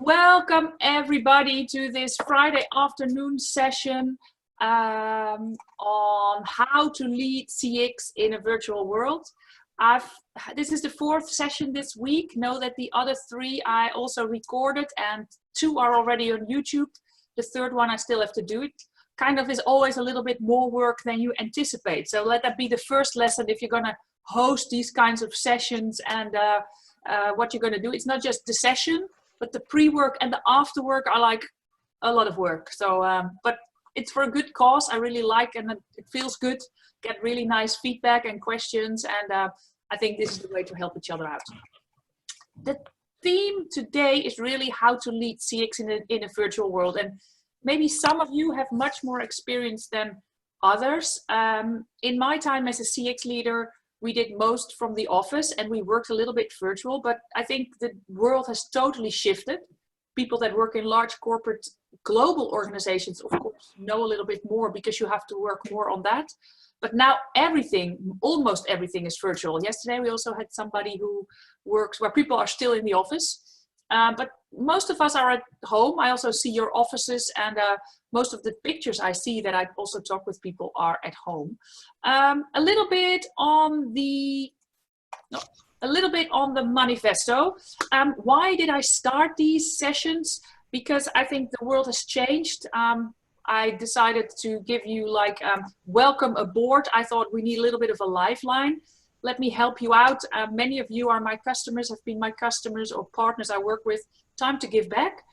Welcome everybody to this Friday afternoon session on how to lead CX in a virtual world. This is the fourth session this week. Know that the other three I also recorded and two are already on YouTube. The third one I still have to do. It kind of is always a little bit more work than you anticipate. So let that be the first lesson if you're going to host these kinds of sessions and what you're going to do. It's not just the session, but the pre-work and the after-work are like a lot of work. So, but it's for a good cause. I really like, and it feels good. Get really nice feedback and questions, and I think this is the way to help each other out. The theme today is really how to lead CX in a virtual world, and maybe some of you have much more experience than others. In my time as a CX leader, we did most from the office and we worked a little bit virtual, but I think the world has totally shifted. People that work in large corporate global organizations, of course, know a little bit more because you have to work more on that. But now almost everything is virtual. Yesterday, we also had somebody who works where people are still in the office. But most of us are at home. I also see your offices, and most of the pictures I see that I also talk with people are at home. A little bit on the manifesto. Why did I start these sessions? Because I think the world has changed. I decided to give you welcome aboard. I thought we need a little bit of a lifeline. Let me help you out. Many of you are my customers, have been my customers or partners I work with. Time to give back.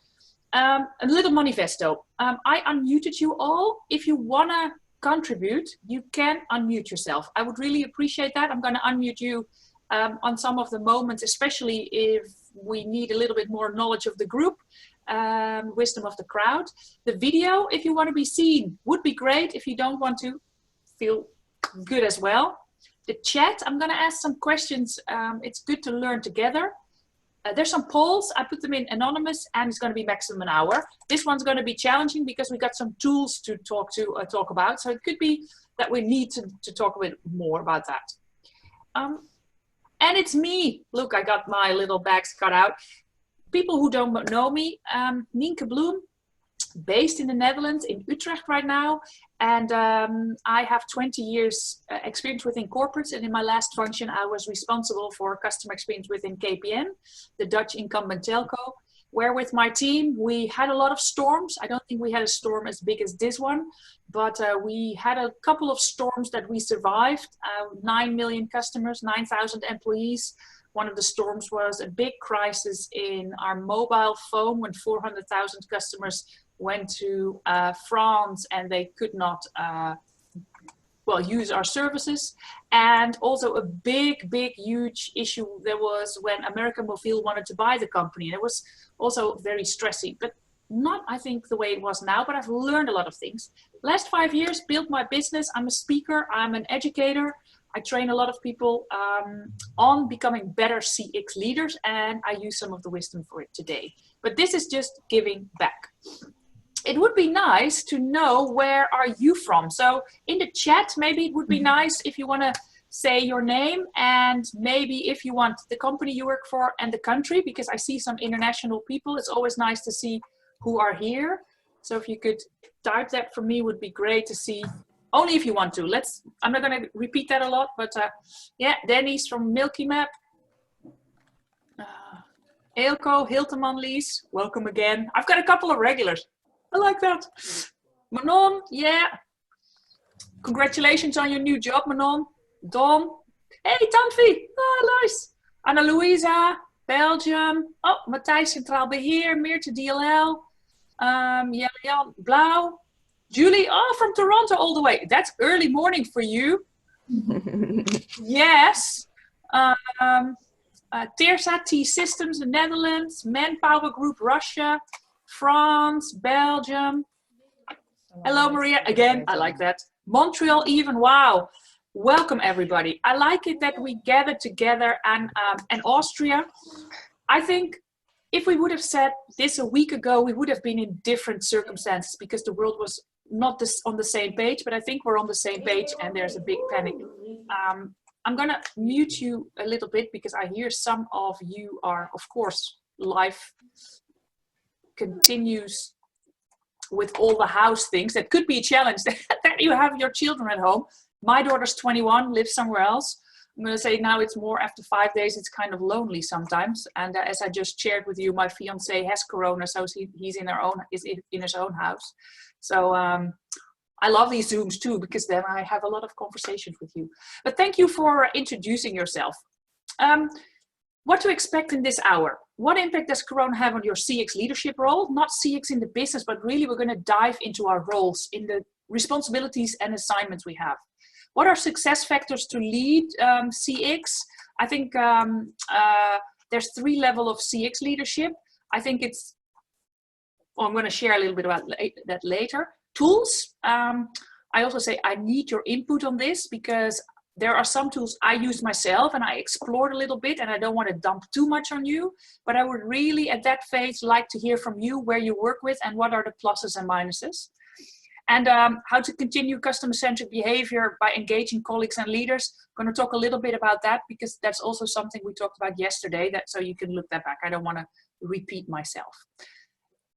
A little manifesto. I unmuted you all. If you want to contribute, you can unmute yourself. I would really appreciate that. I'm going to unmute you on some of the moments, especially if we need a little bit more knowledge of the group, wisdom of the crowd. The video, if you want to be seen, would be great. If you don't want to, feel good as well. The chat, I'm going to ask some questions. It's good to learn together. There's some polls. I put them in anonymous, and it's going to be maximum an hour. This one's going to be challenging because we got some tools to talk about. So it could be that we need to talk a bit more about that. And it's me. Look, I got my little bags cut out. People who don't know me, Nienke Bloem, based in the Netherlands, in Utrecht right now. And I have 20 years experience within corporates. And in my last function, I was responsible for customer experience within KPN, the Dutch incumbent telco, where with my team, we had a lot of storms. I don't think we had a storm as big as this one, but we had a couple of storms that we survived. 9 million customers, 9,000 employees. One of the storms was a big crisis in our mobile phone when 400,000 customers went to France and they could not use our services. And also a huge issue there was when American Mobile wanted to buy the company. And it was also very stressy, but not, I think, the way it was now, but I've learned a lot of things. Last 5 years, built my business. I'm a speaker, I'm an educator. I train a lot of people on becoming better CX leaders, and I use some of the wisdom for it today. But this is just giving back. It would be nice to know where are you from. So in the chat, maybe it would be nice if you want to say your name and maybe if you want the company you work for and the country, because I see some international people. It's always nice to see who are here. So if you could type that for me, would be great to see. Only if you want to. I'm not going to repeat that a lot, but yeah, Denny's from Milky Map. Eelco, Hilteman Lies, welcome again. I've got a couple of regulars. I like that. Manon, yeah. Congratulations on your new job, Manon. Don. Hey, Tanvi. Oh, nice. Anna Luisa, Belgium. Oh, Matthijs, Centraal Beheer. Meerte, DLL. Jan Blauw. Julie, from Toronto all the way. That's early morning for you. Yes. Tirsa T Systems, the Netherlands. Manpower Group, Russia. France, Belgium. Hello, Maria. Again, I like that. Montreal even. Wow. Welcome, everybody. I like it that we gathered together and Austria. I think if we would have said this a week ago, we would have been in different circumstances because the world was not on the same page, but I think we're on the same page and there's a big panic. I'm going to mute you a little bit because I hear some of you are, of course, live continues with all the house things. That could be a challenge that you have your children at home. My daughter's 21, lives somewhere else. I'm going to say now it's more after 5 days, it's kind of lonely sometimes. And as I just shared with you, my fiance has corona, so he's in his own house. So I love these Zooms too, because then I have a lot of conversations with you. But thank you for introducing yourself. What to expect in this hour? What impact does Corona have on your CX leadership role? Not CX in the business, but really we're going to dive into our roles, in the responsibilities and assignments we have. What are success factors to lead CX? I think there's 3 levels of CX leadership. I think it's, well, I'm going to share a little bit about that later. Tools. I also say I need your input on this, because there are some tools I use myself and I explored a little bit, and I don't want to dump too much on you, but I would really at that phase like to hear from you where you work with and what are the pluses and minuses. And how to continue customer-centric behavior by engaging colleagues and leaders. I'm going to talk a little bit about that, because that's also something we talked about yesterday, so you can look that back. I don't want to repeat myself.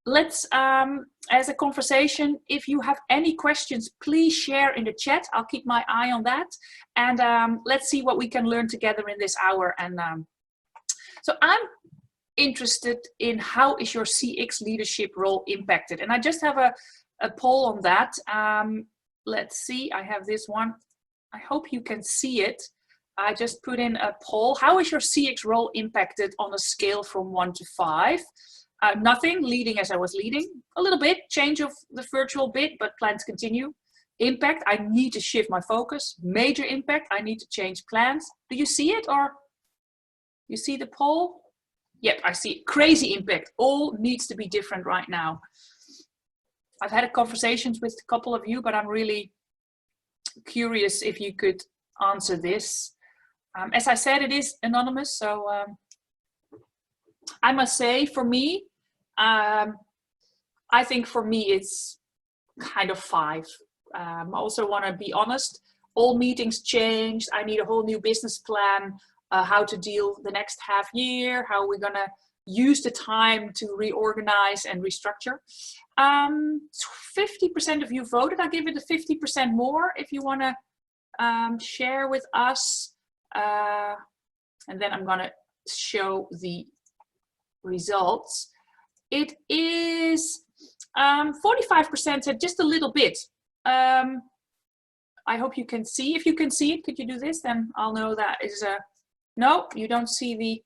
Let's, as a conversation, if you have any questions, please share in the chat. I'll keep my eye on that. And let's see what we can learn together in this hour. And so I'm interested in how is your CX leadership role impacted? And I just have a poll on that. Let's see, I have this one. I hope you can see it. I just put in a poll. How is your CX role impacted on a scale from 1 to 5? Nothing, leading as I was leading. A little bit, change of the virtual bit, but plan to continue. Impact, I need to shift my focus. Major impact, I need to change plans. Do you see it, or you see the poll? Yep, I see it. Crazy impact, all needs to be different right now. I've had conversations with a couple of you, but I'm really curious if you could answer this. As I said, it is anonymous, so I must say for me, I think for me it's kind of 5. I also want to be honest, all meetings changed. I need a whole new business plan, how to deal the next half year, how we're going to use the time to reorganize and restructure. 50% of you voted. I'll give it a 50% more if you want to share with us. And then I'm going to show the results. It is 45% said just a little bit. I hope you can see. If you can see it, could you do this? Then I'll know that is a no. You don't see the.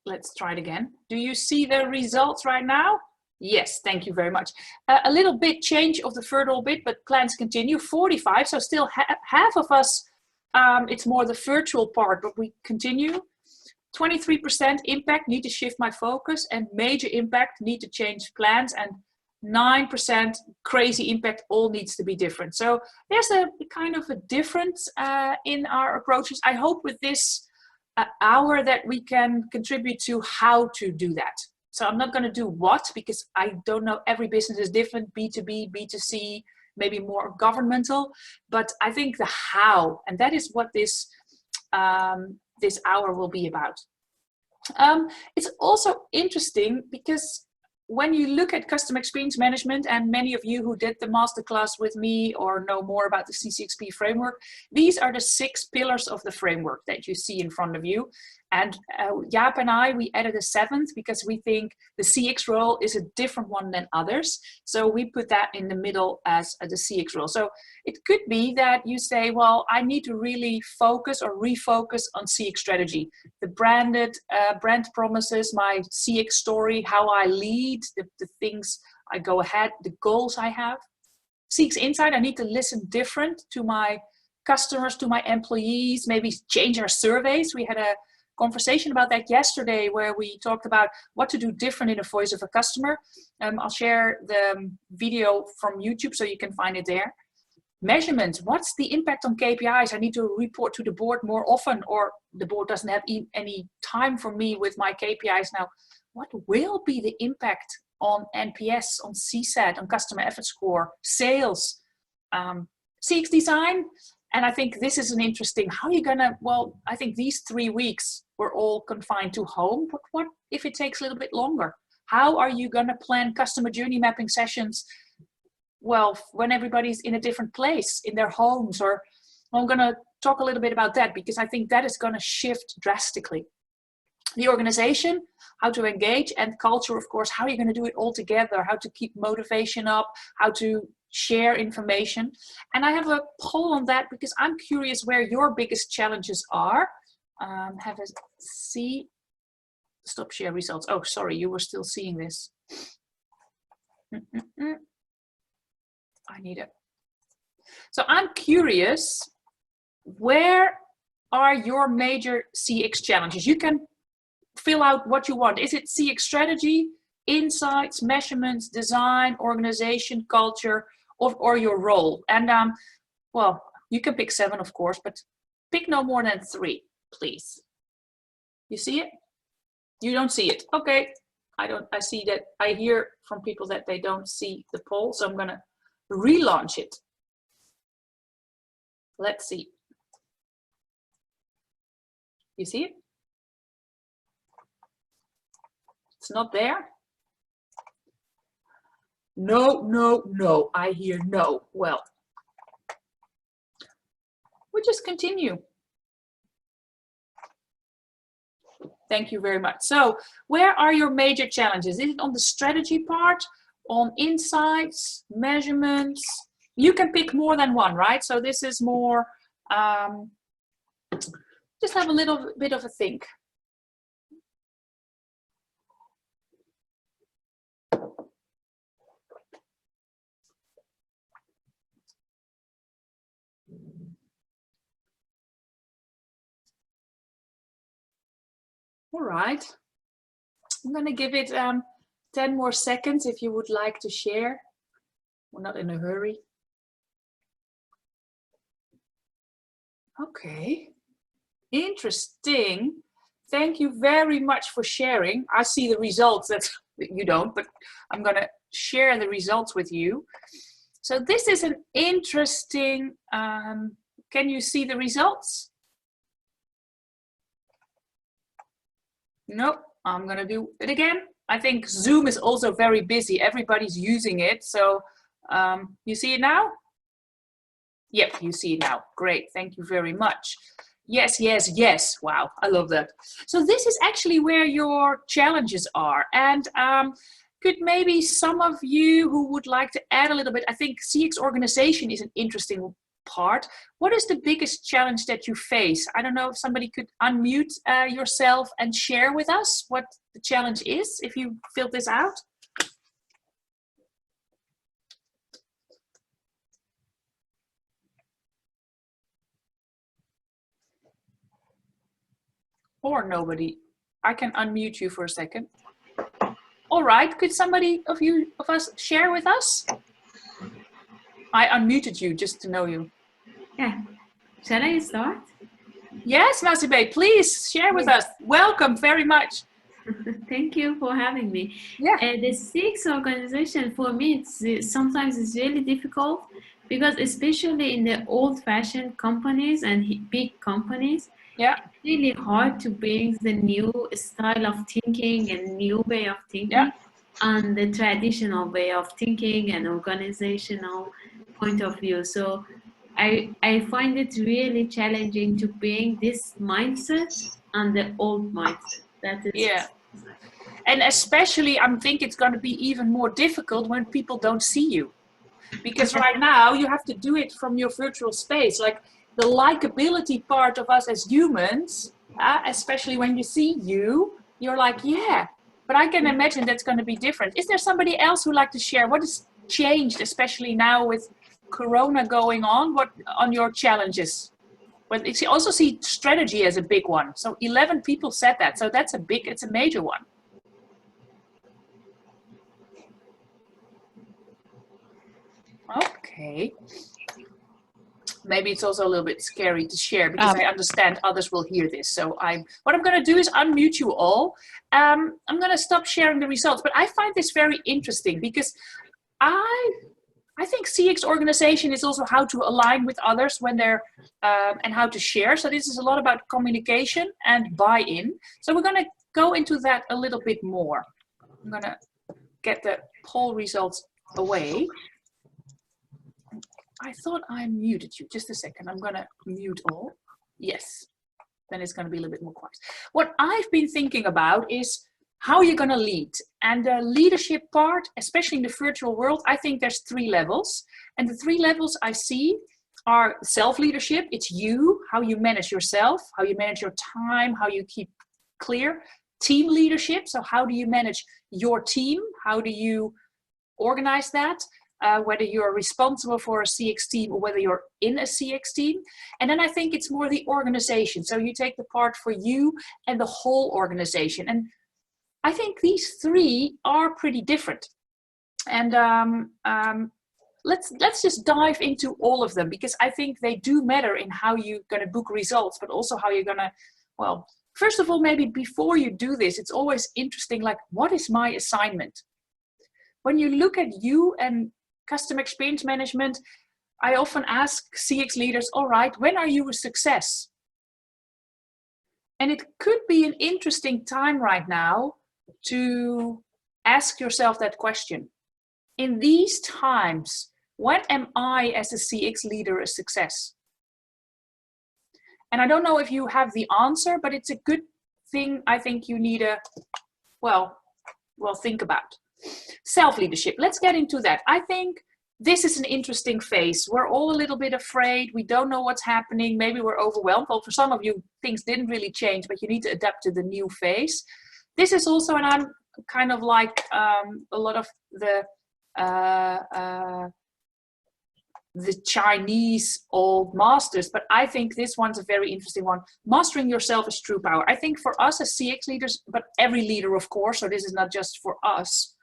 Let's try it again. Do you see the results right now? Yes, thank you very much. A little bit change of the virtual bit, but plans continue. 45, so still half of us. It's more the virtual part, but we continue. 23% impact, need to shift my focus, and major impact, need to change plans, and 9% crazy impact, all needs to be different. So there's a kind of a difference in our approaches. I hope with this hour that we can contribute to how to do that. So I'm not going to do what, because I don't know, every business is different, B2B, B2C, maybe more governmental, but I think the how, and that is what this this hour will be about. It's also interesting because when you look at customer experience management, and many of you who did the masterclass with me or know more about the C6P framework, these are the 6 pillars of the framework that you see in front of you. And Jaap and I, we added a 7th because we think the CX role is a different one than others. So we put that in the middle as the CX role. So it could be that you say, well, I need to really focus or refocus on CX strategy. The brand promises, my CX story, how I lead, the things I go ahead, the goals I have. CX Insight, I need to listen different to my customers, to my employees, maybe change our surveys. We had a conversation about that yesterday where we talked about what to do different in the voice of a customer. I'll share the video from YouTube so you can find it there. Measurement, what's the impact on KPIs? I need to report to the board more often, or the board doesn't have any time for me with my KPIs now. What will be the impact on NPS, on CSAT, on customer effort score, sales, CX design? And I think this is an interesting, how are you gonna, well, I think these 3 weeks were all confined to home, but what if it takes a little bit longer? How are you going to plan customer journey mapping sessions? Well, when everybody's in a different place, in their homes, or I'm going to talk a little bit about that because I think that is going to shift drastically. The organization, how to engage, and culture, of course, how are you going to do it all together, how to keep motivation up, how to share information. And I have a poll on that because I'm curious where your biggest challenges are. Have a see. Stop share results. Oh, sorry, you were still seeing this. I need it. So I'm curious, where are your major CX challenges? You can fill out what you want. Is it CX strategy, insights, measurements, design, organization, culture, or your role? And well, you can pick 7, of course, but pick no more than 3, please. You see it? You don't see it. Okay. I see that. I hear from people that they don't see the poll, so I'm going to relaunch it. Let's see. You see it? It's not there. No, no, no. I hear no. Well, we'll just continue. Thank you very much. So where are your major challenges? Is it on the strategy part, on insights, measurements? You can pick more than one, right? So this is more, just have a little bit of a think. All right, I'm going to give it 10 more seconds if you would like to share. We're not in a hurry. Okay, interesting. Thank you very much for sharing. I see the results, that you don't, but I'm going to share the results with you. So this is an interesting, can you see the results? Nope, I'm going to do it again. I think Zoom is also very busy. Everybody's using it. So you see it now? Yep, you see it now. Great, thank you very much. Yes, yes, yes. Wow, I love that. So this is actually where your challenges are. And could maybe some of you who would like to add a little bit, I think CX organization is an interesting part. What is the biggest challenge that you face? I don't know if somebody could unmute yourself and share with us what the challenge is, if you filled this out. Or nobody. I can unmute you for a second. All right, could somebody of us share with us? I unmuted you just to know you. Yeah. Shall I start? Yes, Nasibe, please share with us. Welcome very much. Thank you for having me. Yeah. The CX organization, for me, sometimes it's really difficult because especially in the old-fashioned companies and big companies, yeah, it's really hard to bring the new style of thinking and new way of thinking, yeah, and the traditional way of thinking and organizational point of view. So I find it really challenging to bring this mindset and the old mindset. That is, yeah. And especially, I think it's going to be even more difficult when people don't see you. Because right now, you have to do it from your virtual space. Like the likability part of us as humans, especially when you see you, you're like, yeah. But I can imagine that's going to be different. Is there somebody else who'd like to share what has changed, especially now with Corona going on? What on your challenges? But you also see strategy as a big one. So 11 people said that. So that's it's a major one. Okay. Maybe it's also a little bit scary to share because I understand others will hear this. So what I'm going to do is unmute you all. I'm going to stop sharing the results, but I find this very interesting because I think CX organization is also how to align with others when they're and how to share. So this is a lot about communication and buy-in. So we're going to go into that a little bit more. I'm gonna get the poll results away. I thought I muted you. Just a second. I'm gonna mute all. Yes. Then it's gonna be a little bit more quiet. What I've been thinking about is how you're gonna lead. And the leadership part, especially in the virtual world, I think there's 3 levels. And the 3 levels I see are self-leadership. It's you, how you manage yourself, how you manage your time, how you keep clear. Team leadership, so how do you manage your team? How do you organize that? Whether you're responsible for a CX team or whether you're in a CX team. And then I think it's more the organization. So you take the part for you and the whole organization. And I think these 3 are pretty different. And let's just dive into all of them, because I think they do matter in how you're going to book results, but also how you're going to, well, first of all, maybe before you do this, it's always interesting, like, what is my assignment? When you look at you and customer experience management, I often ask CX leaders, all right, when are you a success? And it could be an interesting time right now to ask yourself that question. In these times, when am I as a CX leader a success? And I don't know if you have the answer, but it's a good thing I think you need to, well, think about. Self-leadership, let's get into that. I think this is an interesting phase. We're all a little bit afraid. We don't know what's happening. Maybe we're overwhelmed. Well, for some of you, things didn't really change, but you need to adapt to the new phase. This is also, and I'm kind of like a lot of the Chinese old masters, but I think this one's a very interesting one. Mastering yourself is true power. I think for us as CX leaders, but every leader, of course, so this is not just for us,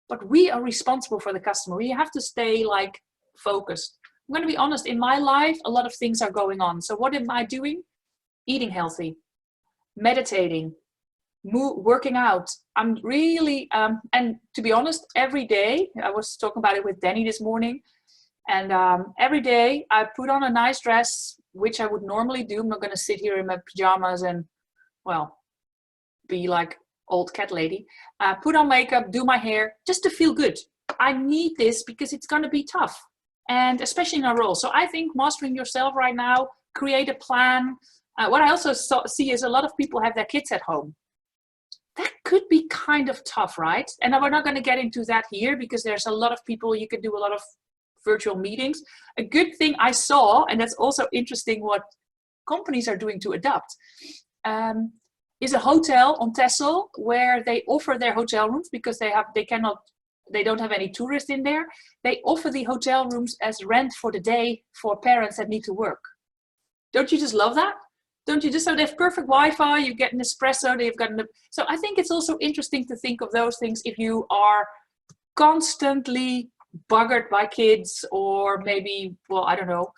but we are responsible for the customer. We have to stay like focused. I'm going to be honest, in my life, a lot of things are going on. So what am I doing? Eating healthy, meditating, working out. I'm really, and to be honest, every day, I was talking about it with Danny this morning, and every day I put on a nice dress, which I would normally do. I'm not going to sit here in my pajamas and, well, be like old cat lady. Put on makeup, do my hair, just to feel good. I need this because it's going to be tough, and especially in our role. So I think mastering yourself right now, create a plan. What I also see is a lot of people have their kids at home. That could be kind of tough, right? And we're not going to get into that here because there's a lot of people, you can do a lot of virtual meetings. A good thing I saw, and that's also interesting what companies are doing to adapt, is a hotel on Texel where they offer their hotel rooms because they don't have any tourists in there. They offer the hotel rooms as rent for the day for parents that need to work. Don't you just love that? Don't you just, so they have perfect Wi-Fi, you get an espresso, they've got so I think it's also interesting to think of those things if you are constantly buggered by kids, or maybe, well, I don't know,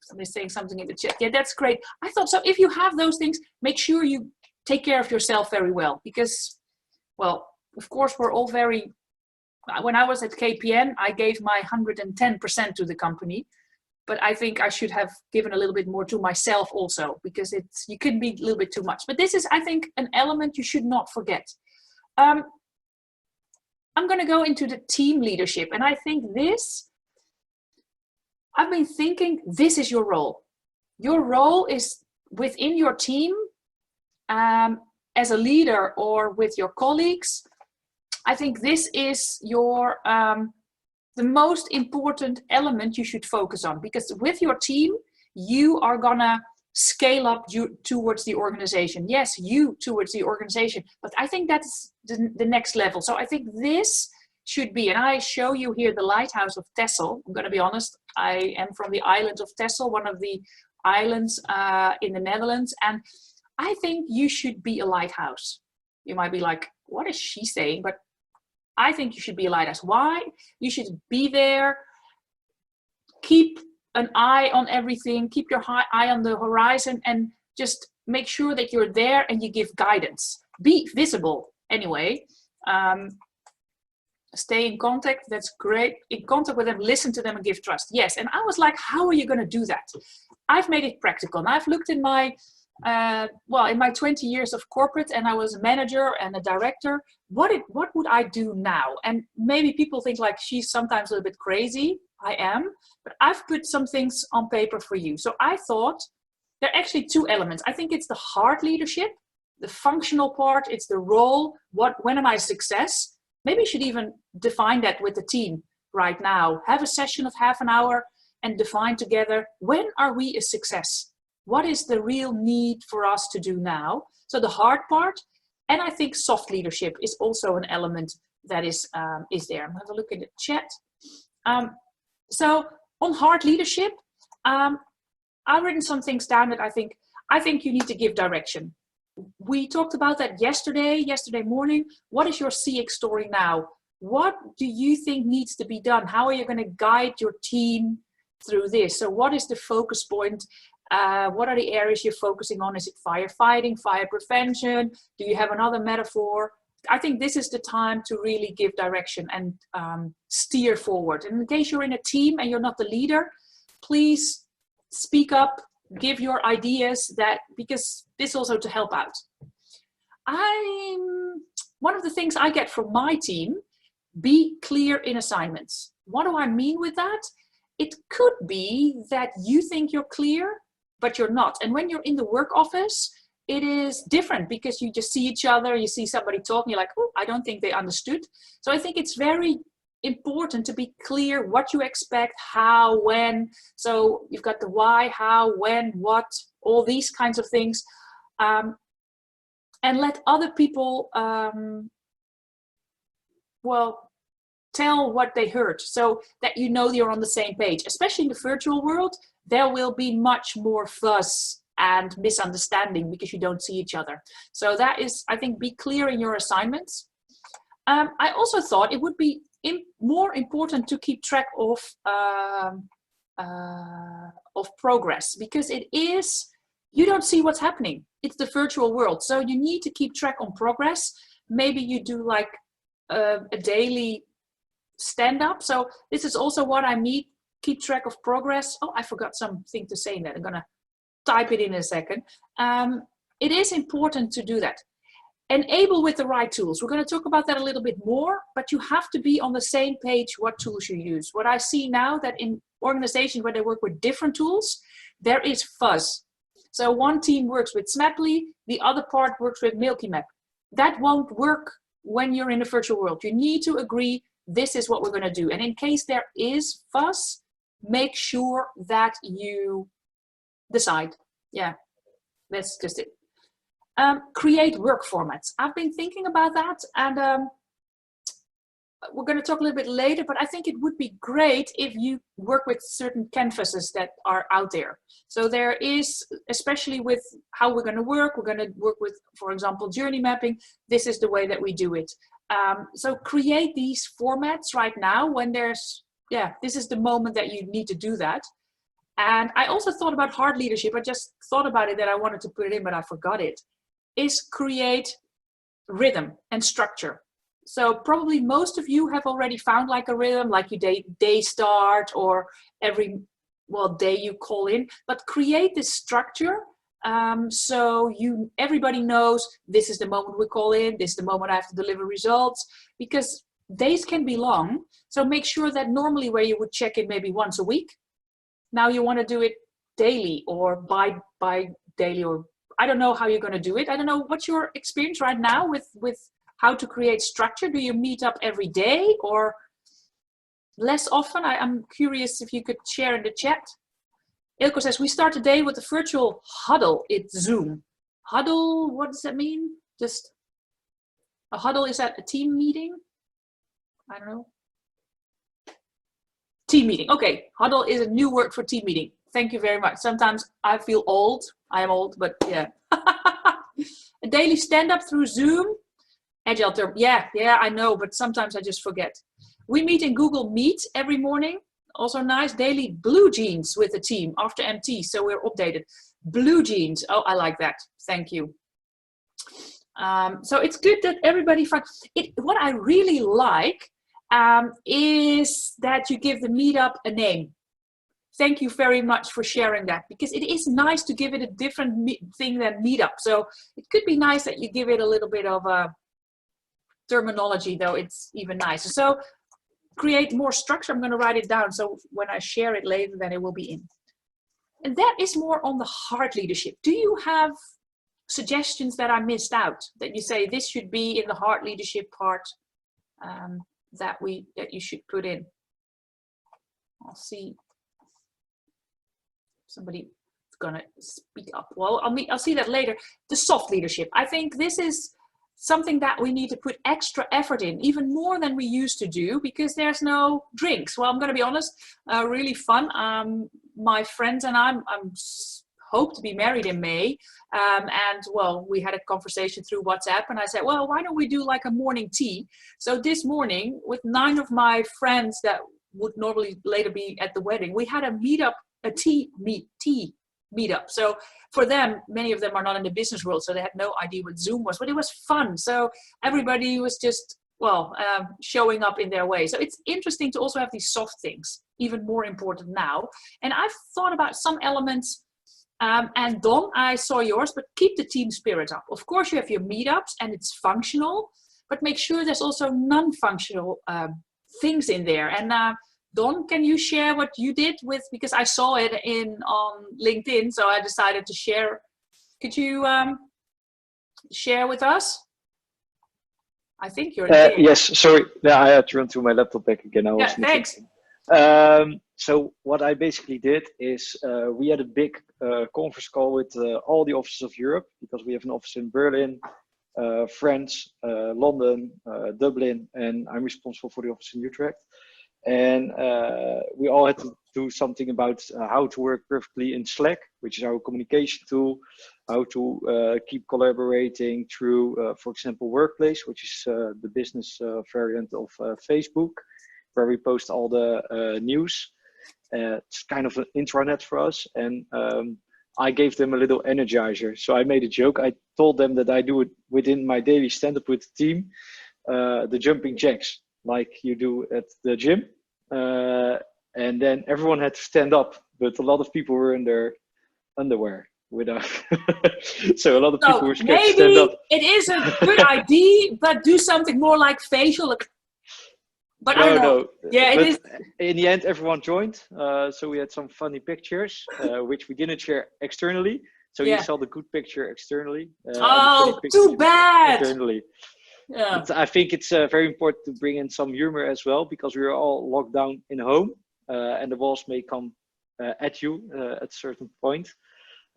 somebody's saying something in the chat. Yeah, that's great. I thought, so if you have those things, make sure you take care of yourself very well, because, well, of course, we're all very, when I was at KPN, I gave my 110% to the company, but I think I should have given a little bit more to myself also, because you can be a little bit too much. But this is, I think, an element you should not forget. I'm going to go into the team leadership. And I think I've been thinking, this is your role. Your role is within your team, as a leader or with your colleagues. I think this is your, the most important element you should focus on, because with your team, you are going to scale up towards the organization. Yes, you towards the organization, but I think that's the next level. So I think this should be, and I show you here the lighthouse of Texel. I'm going to be honest, I am from the island of Texel, one of the islands in the Netherlands, and I think you should be a lighthouse. You might be like, what is she saying? But I think you should be a lighthouse. Why? You should be there, keep an eye on everything, keep your eye on the horizon, and just make sure that you're there and you give guidance. Be visible anyway. Stay in contact, that's great. In contact with them, listen to them and give trust. Yes, and I was like, how are you going to do that? I've made it practical. And I've looked in my well, in my 20 years of corporate, and I was a manager and a director, what would I do now? And maybe people think like she's sometimes a little bit crazy. I am, but I've put some things on paper for you. So I thought there are actually two elements. I think it's the hard leadership, the functional part, it's the role. When am I a success? Maybe you should even define that with the team right now. Have a session of half an hour and define together, when are we a success? What is the real need for us to do now? So the hard part, and I think soft leadership is also an element that is there. I'm going to have a look at the chat. So on hard leadership, I've written some things down that I think you need to give direction. We talked about that yesterday morning. What is your CX story now? What do you think needs to be done? How are you going to guide your team through this? So what is the focus point? What are the areas you're focusing on? Is it firefighting, fire prevention? Do you have another metaphor? I think this is the time to really give direction and steer forward. And in case you're in a team and you're not the leader, please speak up, give your ideas, because this also to help out. One of the things I get from my team, be clear in assignments. What do I mean with that? It could be that you think you're clear, but you're not. And when you're in the work office, it is different because you just see each other, you see somebody talking, you're like, oh, I don't think they understood. So I think it's very important to be clear what you expect, how, when. So you've got the why, how, when, what, all these kinds of things. And let other people, tell what they heard so that you know you're on the same page. Especially in the virtual world, there will be much more fuss and misunderstanding because you don't see each other. So that is, I think, be clear in your assignments. I also thought it would be more important to keep track of progress, because you don't see what's happening. It's the virtual world. So you need to keep track on progress. Maybe you do like a daily stand-up. So this is also what I mean, keep track of progress. Oh, I forgot something to say in that. I'm going to type it in a second. It is important to do that. Enable with the right tools. We're going to talk about that a little bit more, but you have to be on the same page what tools you use. What I see now that in organizations where they work with different tools, there is fuzz. So one team works with Smaply, the other part works with MilkyMap. That won't work when you're in a virtual world. You need to agree, this is what we're going to do. And in case there is fuss, make sure that you decide. Yeah, that's just it. Create work formats. I've been thinking about that, and we're going to talk a little bit later, but I think it would be great if you work with certain canvases that are out there. So there is, especially with how we're going to work with, for example, journey mapping. This is the way that we do it. So create these formats right now when this is the moment that you need to do that. And I also thought about hard leadership. I just thought about it that I wanted to put it in, but I forgot it. Is create rhythm and structure. So probably most of you have already found like a rhythm, like your day start or every day you call in, but create this structure. So everybody knows this is the moment we call in, this is the moment I have to deliver results, because days can be long. So make sure that normally where you would check in maybe once a week, now you want to do it daily or by daily, or I don't know how you're going to do it. I don't know what's your experience right now with how to create structure. Do you meet up every day or less often? I'm curious if you could share in the chat. Ilko says, we start today with a virtual huddle. It's Zoom. Huddle, what does that mean? Just a huddle, is that a team meeting? I don't know. Team meeting. Okay, huddle is a new word for team meeting. Thank you very much. Sometimes I feel old. I am old, but yeah. A daily stand-up through Zoom. Agile term. Yeah, I know, but sometimes I just forget. We meet in Google Meet every morning. Also nice. Daily blue jeans with the team after MT, so we're updated. Blue jeans. Oh, I like that. Thank you. So it's good that everybody finds it. What I really like is that you give the meetup a name. thank you very much for sharing that, because it is nice to give it a different thing than Meetup. So it could be nice that you give it a little bit of a terminology, though it's even nicer. So create more structure. I'm going to write it down, so when I share it later, then it will be in. And that is more on the heart leadership. Do you have suggestions that I missed out, that you say this should be in the heart leadership part, that you should put in? I'll see. Somebody gonna speak up. Well, I'll see that later. The soft leadership. I think this is something that we need to put extra effort in, even more than we used to do, because there's no drinks. Well, I'm going to be honest, really fun. My friends and I'm hope to be married in May. And well, we had a conversation through WhatsApp, and I said, well, why don't we do like a morning tea? So this morning, with 9 of my friends that would normally later be at the wedding, we had a meetup, a tea meetup. So for them, many of them are not in the business world, so they had no idea what Zoom was, but it was fun. So everybody was just, well, showing up in their way. So it's interesting to also have these soft things, even more important now. And I've thought about some elements, and Don, I saw yours, but keep the team spirit up. Of course, you have your meetups and it's functional, but make sure there's also non-functional things in there. And Don, can you share what you did with, because I saw it on LinkedIn, so I decided to share. Could you share with us? I think you're there. Yes, sorry. Yeah, I had to run to my laptop back again. I was thanks. So what I basically did is we had a big conference call with all the offices of Europe, because we have an office in Berlin, France, London, Dublin, and I'm responsible for the office in Utrecht. And we all had to do something about how to work perfectly in Slack, which is our communication tool, how to keep collaborating through, for example, Workplace, which is the business variant of Facebook, where we post all the news. It's kind of an intranet for us. And I gave them a little energizer. So I made a joke. I told them that I do it within my daily stand-up with the team, the jumping jacks, like you do at the gym. And then everyone had to stand up, but a lot of people were in their underwear without. So a lot of people were scared to stand up. Maybe it is a good idea, but do something more like facial. But I don't know. No. Yeah, it is. In the end, everyone joined. So we had some funny pictures, which we didn't share externally. So you saw the good picture externally. Oh, too bad. Internally. Yeah. But I think it's very important to bring in some humor as well, because we are all locked down in home, and the walls may come at you at a certain point.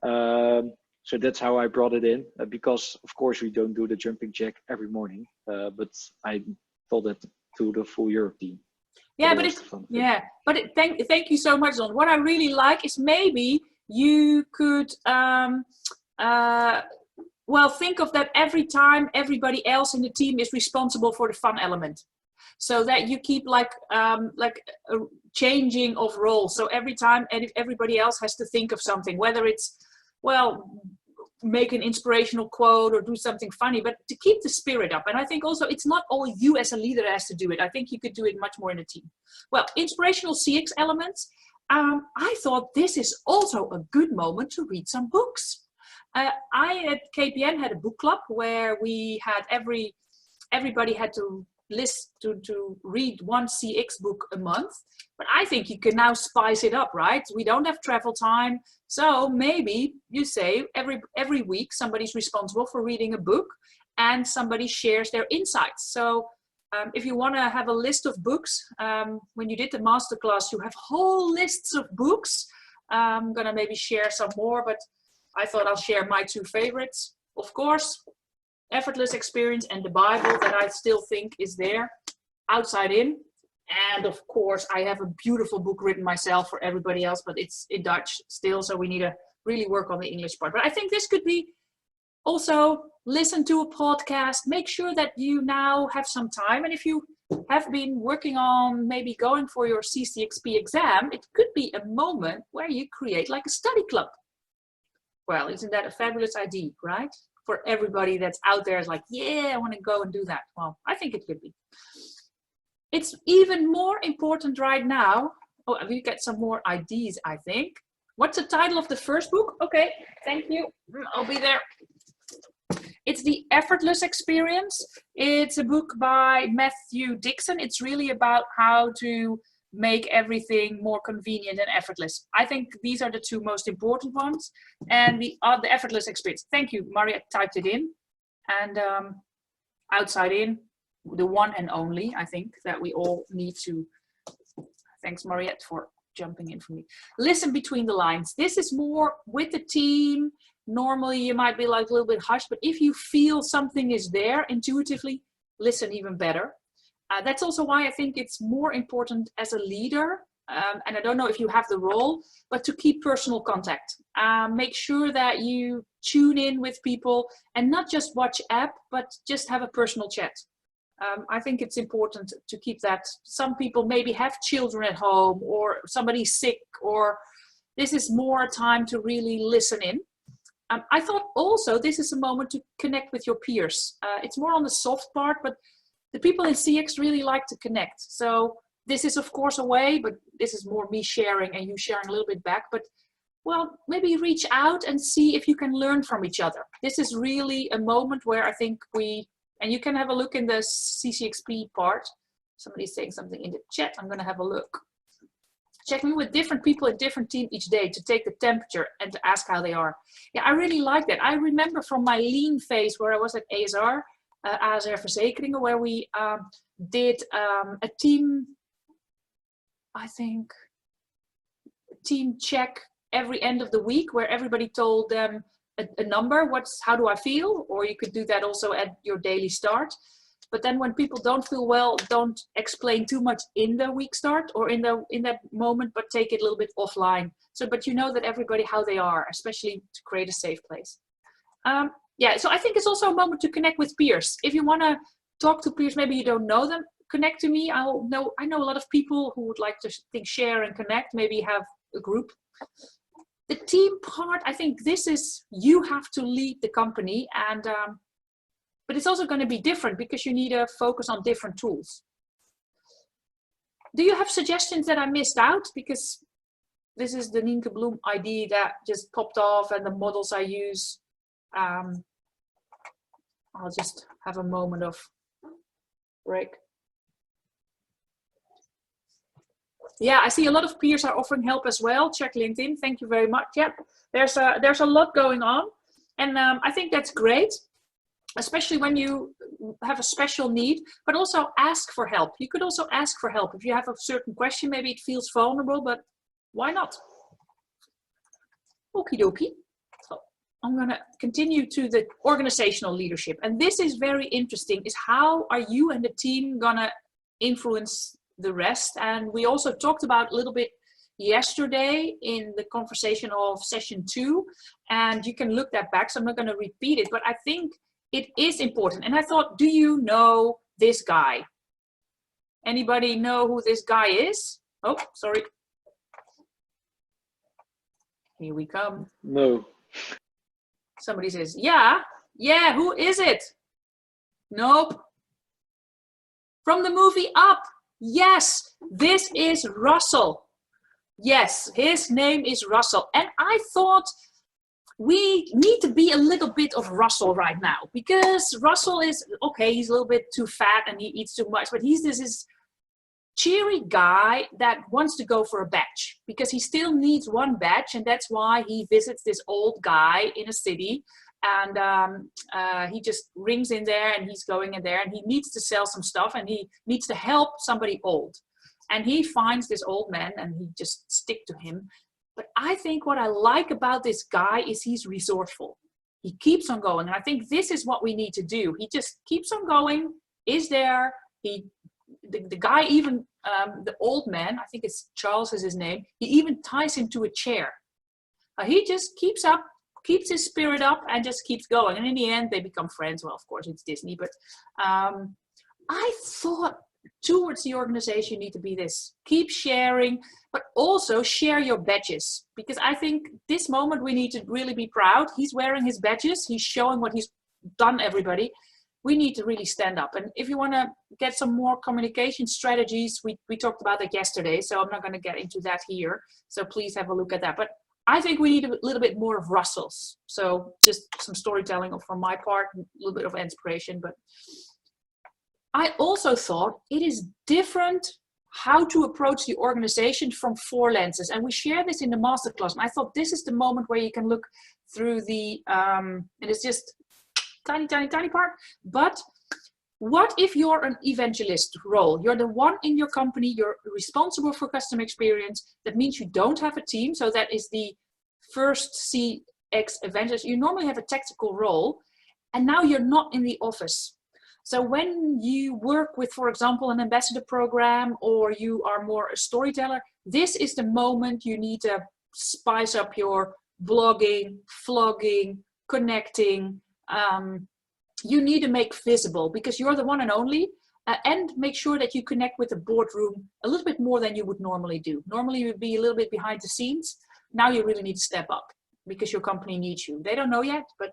So that's how I brought it in, because of course we don't do the jumping jack every morning, but I told that to the full Europe team. Yeah, but thank you so much, Don. What I really like is maybe you could well, think of that every time everybody else in the team is responsible for the fun element, so that you keep like a changing of roles. So every time everybody else has to think of something, whether it's, well, make an inspirational quote or do something funny, but to keep the spirit up. And I think also it's not all you as a leader that has to do it. I think you could do it much more in a team. Well, inspirational CX elements. I thought this is also a good moment to read some books. I at KPN had a book club where we had everybody had to list to read one CX book a month. But I think you can now spice it up, right? We don't have travel time, so maybe you say every week somebody's responsible for reading a book, and somebody shares their insights. So if you want to have a list of books, when you did the masterclass, you have whole lists of books. I'm gonna maybe share some more, but I thought I'll share my 2 favorites. Of course, Effortless Experience and the Bible, that I still think is there, outside in. And of course, I have a beautiful book written myself for everybody else, but it's in Dutch still, so we need to really work on the English part. But I think this could be also listen to a podcast, make sure that you now have some time. And if you have been working on maybe going for your CCXP exam, it could be a moment where you create like a study club. Well, isn't that a fabulous idea, right? For everybody that's out there is like, yeah, I want to go and do that. Well, I think it could be. It's even more important right now Oh, we get some more IDs, I think. What's the title of the first book? Okay, thank you. I'll be there. It's The Effortless Experience. It's a book by Matthew Dixon. It's really about how to make everything more convenient and effortless. I think these are the two most important ones. And the Effortless Experience. Thank you, Maria typed it in. And outside in, the one and only, I think, that we all need to. Thanks, Mariette, for jumping in for me. Listen between the lines. This is more with the team. Normally, you might be like a little bit hushed, but if you feel something is there intuitively, listen even better. That's also why I think it's more important as a leader, and I don't know if you have the role, but to keep personal contact. Make sure that you tune in with people and not just watch app, but just have a personal chat. I think it's important to keep that. Some people maybe have children at home or somebody's sick, or this is more time to really listen in. I thought also this is a moment to connect with your peers. It's more on the soft part, but the people in CX really like to connect. So this is of course a way, but this is more me sharing and you sharing a little bit back. But well, maybe reach out and see if you can learn from each other. This is really a moment where I think and you can have a look in the CCXP part. Somebody's saying something in the chat. I'm going to have a look. Checking with different people in different teams each day to take the temperature and to ask how they are. Yeah, I really like that. I remember from my lean phase where I was at ASR Verzekeringen, where we did a team, I think, team check every end of the week where everybody told them a number, how do I feel? Or you could do that also at your daily start. But then when people don't feel well, don't explain too much in the week start or in that moment, but take it a little bit offline. So, but you know that everybody how they are, especially to create a safe place. Yeah, so I think it's also a moment to connect with peers. If you want to talk to peers, maybe you don't know them, connect to me. I know a lot of people who would like to share and connect, maybe have a group. The team part, I think this is, you have to lead the company, and but it's also going to be different because you need to focus on different tools. Do you have suggestions that I missed out? Because this is the Nienke Bloem ID that just popped off and the models I use. I'll just have a moment of break. Yeah, I see a lot of peers are offering help as well. Check LinkedIn. Thank you very much. Yeah, there's a lot going on, and I think that's great, especially when you have a special need. But also ask for help. You could also ask for help if you have a certain question. Maybe it feels vulnerable, but why not? Okie dokie. So I'm going to continue to the organizational leadership, and this is very interesting. Is how are you and the team gonna influence the rest? And we also talked about a little bit yesterday in the conversation of session 2, and you can look that back, so I'm not going to repeat it, but I think it is important. And I thought, do you know this guy? Anybody know who this guy is? Oh, sorry. Here we come. No. Somebody says, yeah, who is it? Nope. From the movie Up. Yes, this is Russell. Yes, his name is Russell. And I thought we need to be a little bit of Russell right now, because Russell is, okay, he's a little bit too fat and he eats too much, but he's this cheery guy that wants to go for a badge because he still needs one badge, and that's why he visits this old guy in a city. And he just rings in there and he's going in there and he needs to sell some stuff and he needs to help somebody old. And he finds this old man and he just stick to him. But I think what I like about this guy is he's resourceful. He keeps on going. And I think this is what we need to do. He just keeps on going, is there. The guy even, the old man, I think it's Charles is his name, he even ties him to a chair. He just keeps his spirit up and just keeps going. And in the end, they become friends. Well, of course, it's Disney. But I thought towards the organization, you need to be this. Keep sharing, but also share your badges. Because I think this moment, we need to really be proud. He's wearing his badges. He's showing what he's done, everybody. we need to really stand up. And if you want to get some more communication strategies, we talked about that yesterday, so I'm not going to get into that here. So please have a look at that. But I think we need a little bit more of Russell's. So just some storytelling from my part, a little bit of inspiration. But I also thought it is different how to approach the organization from 4 lenses. And we share this in the masterclass. And I thought this is the moment where you can look through the, and it's just tiny part. But what if you're an evangelist role? You're the one in your company, you're responsible for customer experience. That means you don't have a team. So that is the first CX evangelist. You normally have a tactical role, and now you're not in the office. So when you work with, for example, an ambassador program, or you are more a storyteller, this is the moment you need to spice up your blogging, vlogging, connecting. You need to make visible, because you're the one and only, and make sure that you connect with the boardroom a little bit more than you would normally do. Normally you would be a little bit behind the scenes. Now you really need to step up because your company needs you. They don't know yet, but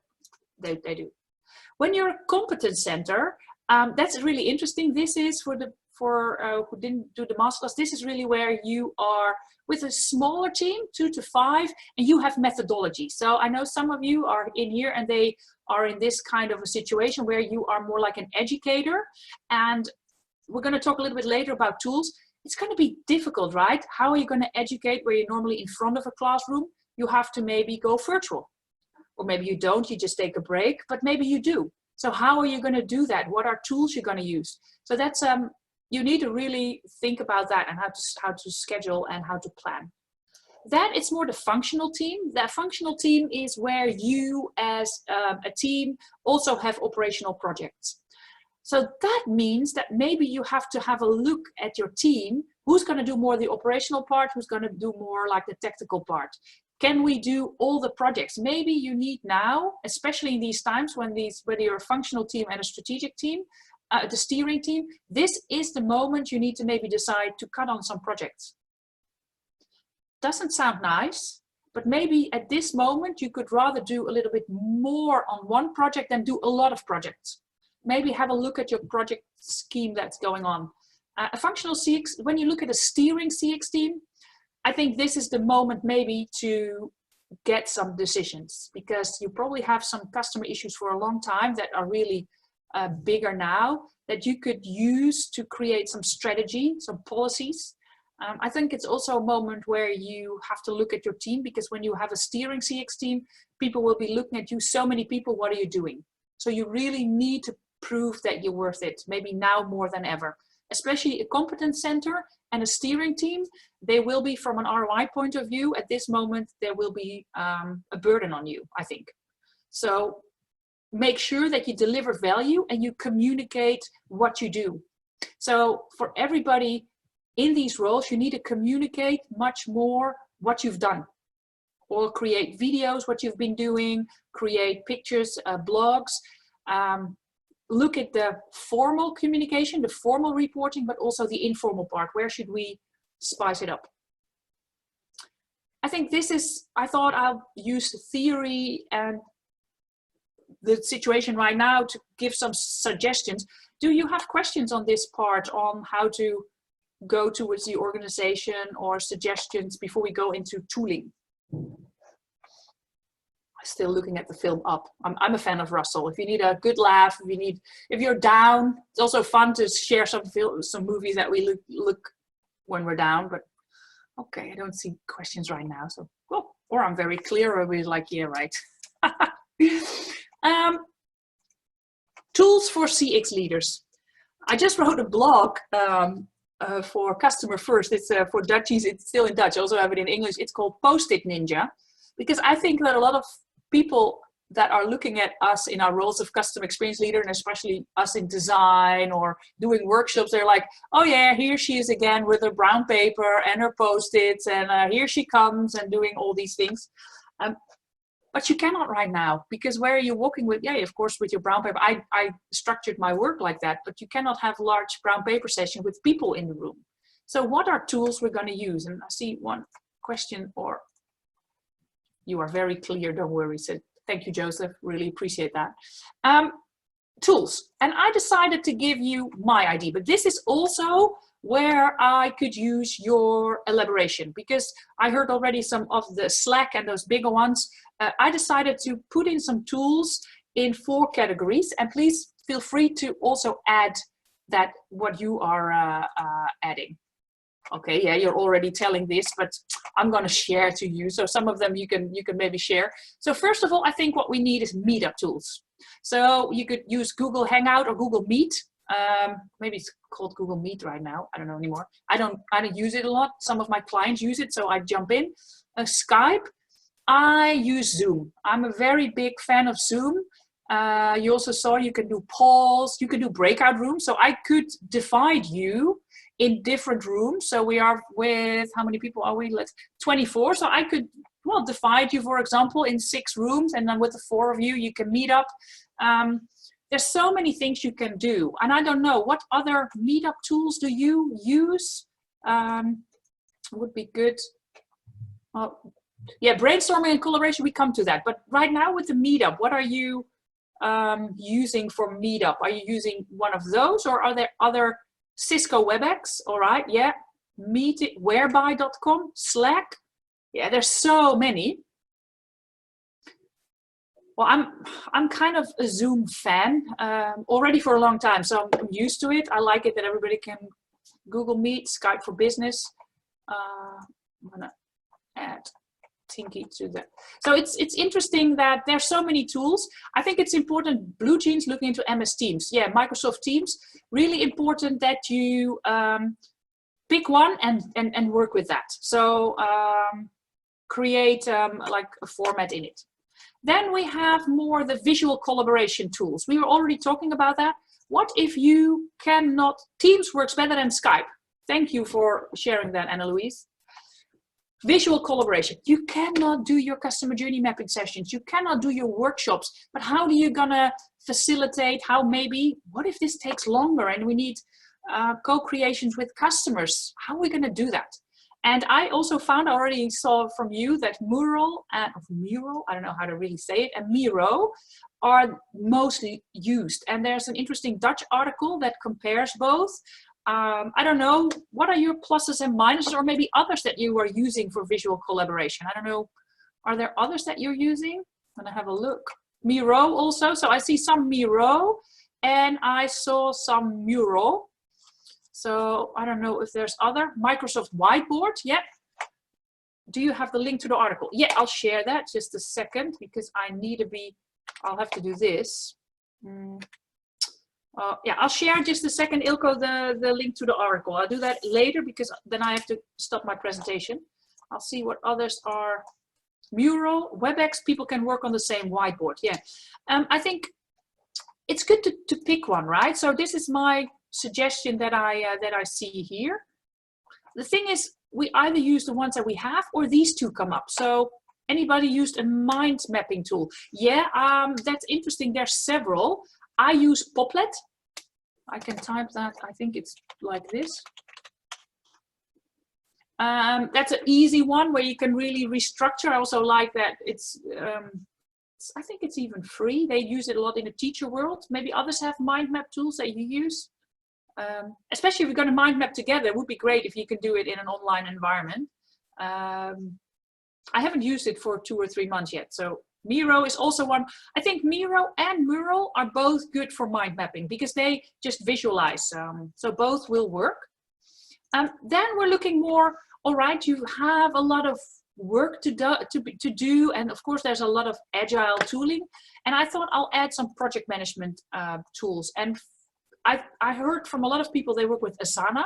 they do. When you're a competence center, that's really interesting. This is for who didn't do the masterclass. This is really where you are with a smaller team, 2 to 5, and you have methodology. So I know some of you are in here and they are in this kind of a situation where you are more like an educator. And we're going to talk a little bit later about tools. It's going to be difficult, right? How are you going to educate where you're normally in front of a classroom? You have to maybe go virtual. Or maybe you don't, you just take a break, but maybe you do. So how are you going to do that? What are tools you're going to use? So that's, you need to really think about that and how to schedule and how to plan. Then it's more the functional team. That functional team is where you as a team also have operational projects. So that means that maybe you have to have a look at your team. Who's going to do more the operational part? Who's going to do more like the tactical part? Can we do all the projects? Maybe you need now, especially in these times when whether you're a functional team and a strategic team, the steering team, this is the moment you need to maybe decide to cut on some projects. Doesn't sound nice, but maybe at this moment you could rather do a little bit more on one project than do a lot of projects. Maybe have a look at your project scheme that's going on. A functional CX, when you look at a steering CX team, I think this is the moment maybe to get some decisions, because you probably have some customer issues for a long time that are really bigger now that you could use to create some strategy, some policies. I think it's also a moment where you have to look at your team, because when you have a steering CX team, people will be looking at you, so many people, what are you doing? So you really need to prove that you're worth it, maybe now more than ever. Especially a competence center and a steering team, they will be, from an ROI point of view, at this moment, there will be a burden on you, I think. So make sure that you deliver value and you communicate what you do. So for everybody in these roles, you need to communicate much more what you've done, or create videos, what you've been doing, create pictures, blogs. Look at the formal communication, the formal reporting, but also the informal part. Where should we spice it up? I think this is, I thought I'll use the theory and the situation right now to give some suggestions. Do you have questions on this part, on how to go towards the organization, or suggestions before we go into tooling? Still looking at the film Up. I'm a fan of Russell. If you need a good laugh, if you're down, it's also fun to share some movies that we look when we're down. But okay, I don't see questions right now. So, well, or I'm very clear, or we're like, yeah, right. Tools for CX leaders. I just wrote a blog for Customer First. It's for Dutchies. It's still in Dutch. I also have it in English. It's called Post-it Ninja, because I think that a lot of people that are looking at us in our roles of customer experience leader, and especially us in design or doing workshops, they're like, oh yeah, here she is again with her brown paper and her post-its, and here she comes and doing all these things. But you cannot right now, because where are you walking with? Yeah, of course, with your brown paper. I structured my work like that, but you cannot have large brown paper session with people in the room. So what are tools we're going to use? And I see one question, or you are very clear, don't worry. So thank you, Joseph, really appreciate that. tools. And I decided to give you my idea, but this is also where I could use your elaboration, because I heard already some of the Slack and those bigger ones. I decided to put in some tools in 4 categories, and please feel free to also add that what you are adding. Okay, yeah, you're already telling this, but I'm going to share to you. So some of them you can maybe share. So first of all, I think what we need is Meetup Tools. So you could use Google Hangout or Google Meet. Maybe it's called Google Meet right now. I don't know anymore. I don't use it a lot. Some of my clients use it, so I jump in. Skype. I use Zoom. I'm a very big fan of Zoom. You also saw you can do polls, you can do breakout rooms. So I could divide you in different rooms. So we are with, how many people are we? Let's 24. So I could, well, divide you, for example, in 6 rooms, and then with the 4 of you, you can meet up. There's so many things you can do. And I don't know, what other Meetup tools do you use? Would be good. Yeah, brainstorming and collaboration, we come to that. But right now with the Meetup, what are you using for Meetup? Are you using one of those, or are there other? Cisco WebEx, all right, yeah. Whereby.com, Slack. Yeah, there's so many. Well, I'm kind of a Zoom fan already for a long time, so I'm used to it. I like it that everybody can Google Meet, Skype for Business. I'm gonna add Tinky to that. So it's interesting that there's so many tools. I think it's important, Blue Jeans looking into MS Teams. Yeah, Microsoft Teams, really important that you pick one and work with that. So create like a format in it. Then we have more the visual collaboration tools. We were already talking about that. What if you cannot, Teams works better than Skype. Thank you for sharing that, Anna Louise. Visual collaboration. You cannot do your customer journey mapping sessions. You cannot do your workshops, but how are you gonna facilitate, what if this takes longer and we need co-creations with customers? How are we gonna do that? And I also found, I already saw from you that Mural, I don't know how to really say it, and Miro are mostly used. And there's an interesting Dutch article that compares both. I don't know, what are your pluses and minuses, or maybe others that you are using for visual collaboration? I don't know, are there others that you're using? I'm gonna have a look. Miro also, so I see some Miro and I saw some Mural. So I don't know if there's other. Microsoft Whiteboard, yeah. Do you have the link to the article? Yeah, I'll share that, just a second, because I need to be, I'll have to do this. Yeah, I'll share just a second, Ilko, the link to the article. I'll do that later because then I have to stop my presentation. I'll see what others are. Mural, WebEx, people can work on the same whiteboard. Yeah, I think it's good to pick one, right? So this is my suggestion that I see here. The thing is, we either use the ones that we have or these two come up. So anybody used a mind mapping tool? Yeah, that's interesting. There's several. I use Poplet. I can type that. I think it's like this. That's an easy one where you can really restructure. I also like that it's, I think it's even free. They use it a lot in the teacher world. Maybe others have mind map tools that you use. Especially if you're going to mind map together, it would be great if you can do it in an online environment. I haven't used it for 2 or 3 months yet. So Miro is also one. I think Miro and Mural are both good for mind mapping because they just visualize. So both will work. Then we're looking more, all right, you have a lot of work to do. And of course, there's a lot of agile tooling. And I thought I'll add some project management tools. And I heard from a lot of people they work with Asana.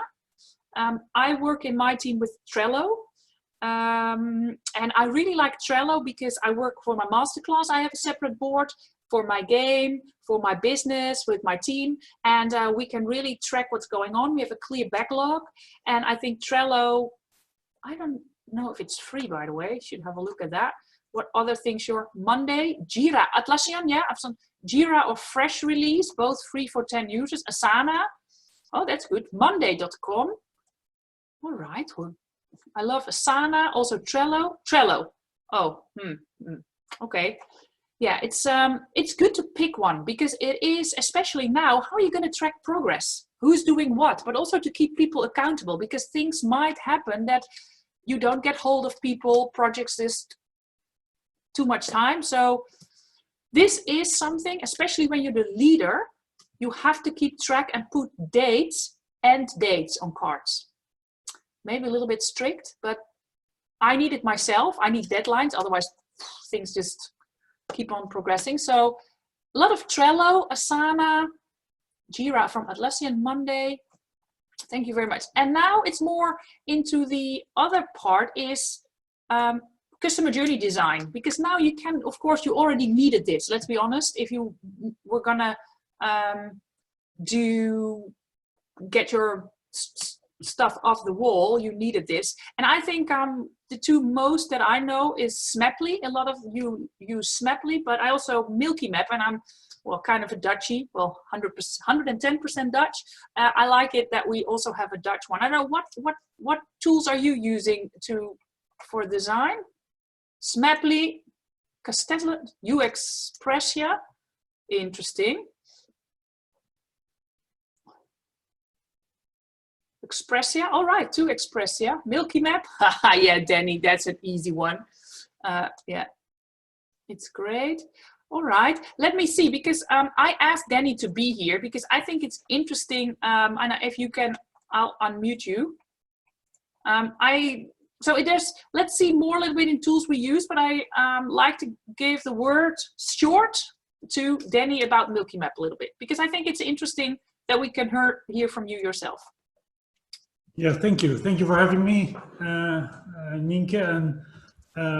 I work in my team with Trello. And I really like Trello because I work for my masterclass. I have a separate board for my game, for my business, with my team. And we can really track what's going on. We have a clear backlog. And I think Trello, I don't know if it's free, by the way. Should have a look at that. What other things you're Monday? Jira, Atlassian, yeah. I've some Jira or Fresh Release, both free for 10 users. Asana, oh, that's good. Monday.com. All right, well, I love Asana, also Trello. Oh, okay. Yeah, it's good to pick one, because it is, especially now, how are you going to track progress? Who's doing what? But also to keep people accountable, because things might happen that you don't get hold of people, projects just too much time. So this is something, especially when you're the leader, you have to keep track and put dates and dates on cards. Maybe a little bit strict, but I need it myself. I need deadlines, otherwise things just keep on progressing. So a lot of Trello, Asana, Jira from Atlassian, Monday. Thank you very much. And now it's more into the other part is customer journey design, because now you can, of course, you already needed this. Let's be honest. If you were gonna get your stuff off the wall, you needed this. And I think the two most that I know is Smaply. A lot of you use Smaply, but I also Milky Map, and I'm, well, kind of a Dutchie, well, 100%, 110% Dutch. I like it that we also have a Dutch one. I don't know, what tools are you using for design? Smaply, Castello, Uexpressia, interesting. Expressia, all right, two Expressia. Milky Map, yeah, Danny, that's an easy one. Yeah, it's great. All right, let me see, because I asked Danny to be here because I think it's interesting, and if you can, I'll unmute you. Let's see more a little bit in tools we use, but I like to give the word short to Danny about Milky Map a little bit, because I think it's interesting that we can hear from you yourself. Yeah, thank you. Thank you for having me, Nienke, and